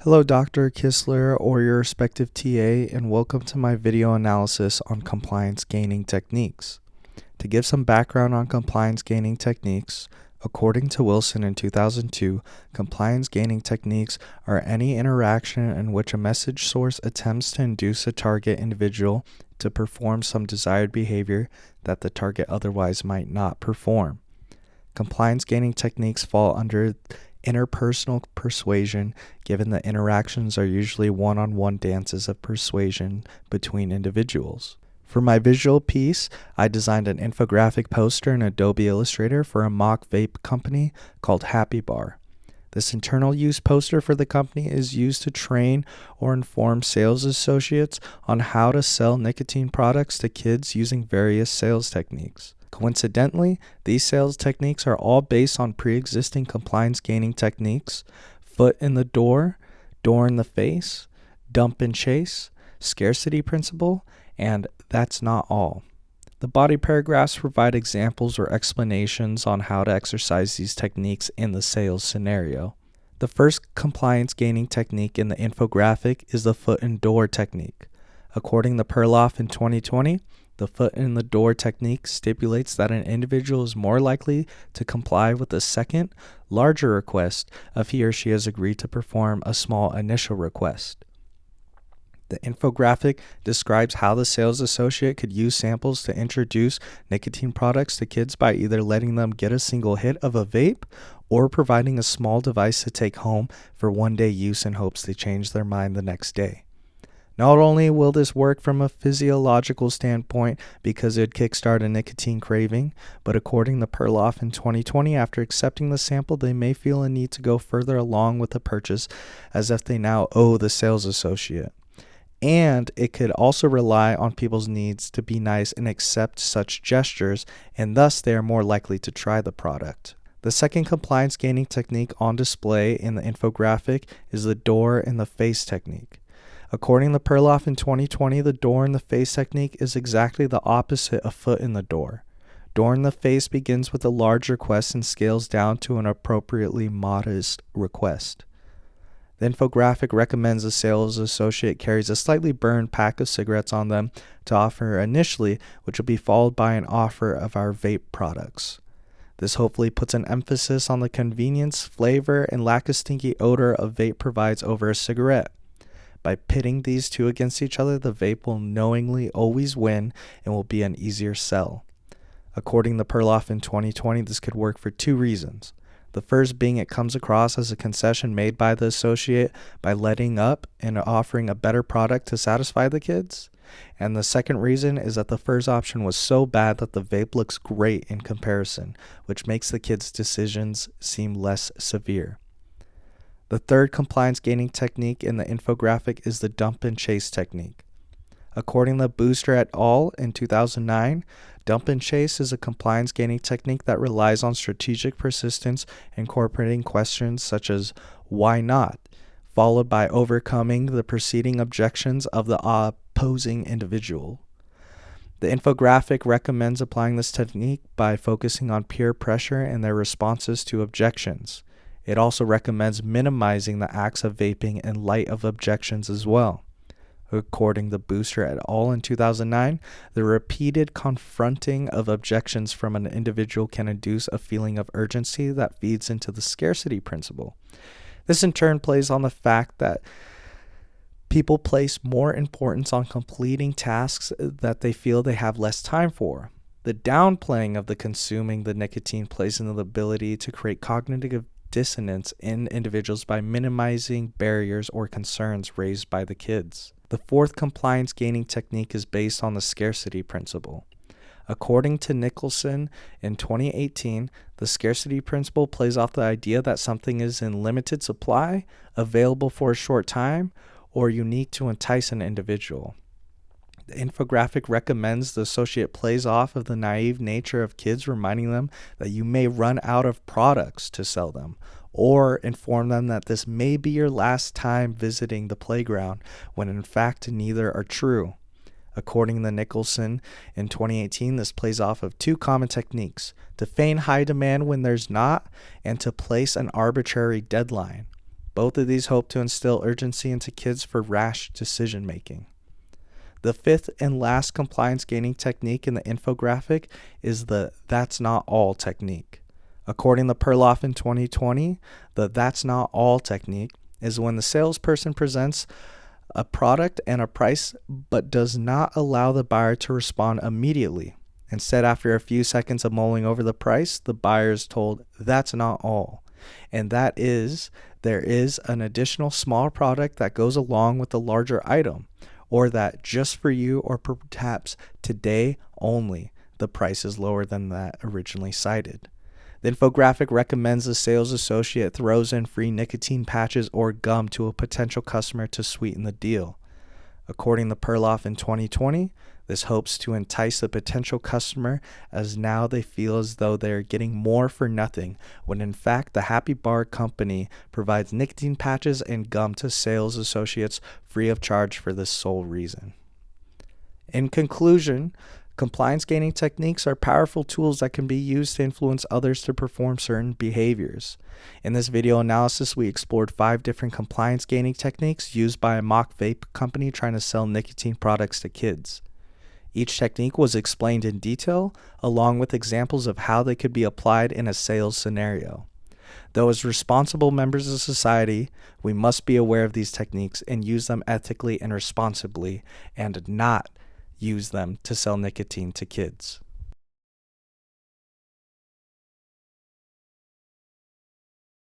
Hello, Dr. Kistler or your respective TA, and welcome to my video analysis on compliance gaining techniques. To give some background on compliance gaining techniques, according to Wilson in 2002, compliance gaining techniques are any interaction in which a message source attempts to induce a target individual to perform some desired behavior that the target otherwise might not perform. Compliance gaining techniques fall under interpersonal persuasion, given that interactions are usually one-on-one dances of persuasion between individuals. For my visual piece, I designed an infographic poster in Adobe Illustrator for a mock vape company called Happy Bar. This internal use poster for the company is used to train or inform sales associates on how to sell nicotine products to kids using various sales techniques. Coincidentally, these sales techniques are all based on pre-existing compliance-gaining techniques: foot in the door in the face, dump and chase, scarcity principle, and that's not all. The body paragraphs provide examples or explanations on how to exercise these techniques in the sales scenario. The first compliance-gaining technique in the infographic is the foot in door technique. According to Perloff in 2020, the foot in the door technique stipulates that an individual is more likely to comply with a second, larger request if he or she has agreed to perform a small initial request. The infographic describes how the sales associate could use samples to introduce nicotine products to kids by either letting them get a single hit of a vape or providing a small device to take home for one-day use in hopes they change their mind the next day. Not only will this work from a physiological standpoint because it would kickstart a nicotine craving, but according to Perloff in 2020, after accepting the sample, they may feel a need to go further along with the purchase as if they now owe the sales associate. And it could also rely on people's needs to be nice and accept such gestures, and thus they are more likely to try the product. The second compliance gaining technique on display in the infographic is the door in the face technique. According to Perloff in 2020, the door in the face technique is exactly the opposite of foot in the door. Door in the face begins with a large request and scales down to an appropriately modest request. The infographic recommends a sales associate carries a slightly burned pack of cigarettes on them to offer initially, which will be followed by an offer of our vape products. This hopefully puts an emphasis on the convenience, flavor, and lack of stinky odor a vape provides over a cigarette. By pitting these two against each other, the vape will knowingly always win and will be an easier sell. According to Perloff in 2020, this could work for two reasons. The first being it comes across as a concession made by the associate by letting up and offering a better product to satisfy the kids. And the second reason is that the first option was so bad that the vape looks great in comparison, which makes the kids' decisions seem less severe. The third compliance gaining technique in the infographic is the dump and chase technique. According to Booster et al. In 2009, dump and chase is a compliance gaining technique that relies on strategic persistence, incorporating questions such as why not, followed by overcoming the preceding objections of the opposing individual. The infographic recommends applying this technique by focusing on peer pressure and their responses to objections. It also recommends minimizing the acts of vaping in light of objections as well. According to Booster et al. In 2009, the repeated confronting of objections from an individual can induce a feeling of urgency that feeds into the scarcity principle. This in turn plays on the fact that people place more importance on completing tasks that they feel they have less time for. The downplaying of the consuming the nicotine plays into the ability to create cognitive dissonance in individuals by minimizing barriers or concerns raised by the kids. The fourth compliance gaining technique is based on the scarcity principle. According to Nicholson in 2018, the scarcity principle plays off the idea that something is in limited supply, available for a short time, or unique to entice an individual. The infographic recommends the associate plays off of the naive nature of kids, reminding them that you may run out of products to sell them, or inform them that this may be your last time visiting the playground, when in fact neither are true. According to Nicholson in 2018, this plays off of two common techniques: to feign high demand when there's not, and to place an arbitrary deadline. Both of these hope to instill urgency into kids for rash decision making. The fifth and last compliance gaining technique in the infographic is the "that's not all" technique. According to Perloff in 2020, the "that's not all" technique is when the salesperson presents a product and a price but does not allow the buyer to respond immediately. Instead, after a few seconds of mulling over the price, the buyer is told, "That's not all." And that is, there is an additional small product that goes along with the larger item, or that just for you, or perhaps today only, the price is lower than that originally cited. The infographic recommends the sales associate throws in free nicotine patches or gum to a potential customer to sweeten the deal. According to Perloff in 2020, this hopes to entice the potential customer, as now they feel as though they are getting more for nothing, when in fact the Happy Bar company provides nicotine patches and gum to sales associates free of charge for this sole reason. In conclusion, compliance gaining techniques are powerful tools that can be used to influence others to perform certain behaviors. In this video analysis, we explored 5 different compliance gaining techniques used by a mock vape company trying to sell nicotine products to kids. Each technique was explained in detail, along with examples of how they could be applied in a sales scenario. Though as responsible members of society, we must be aware of these techniques and use them ethically and responsibly, and not use them to sell nicotine to kids.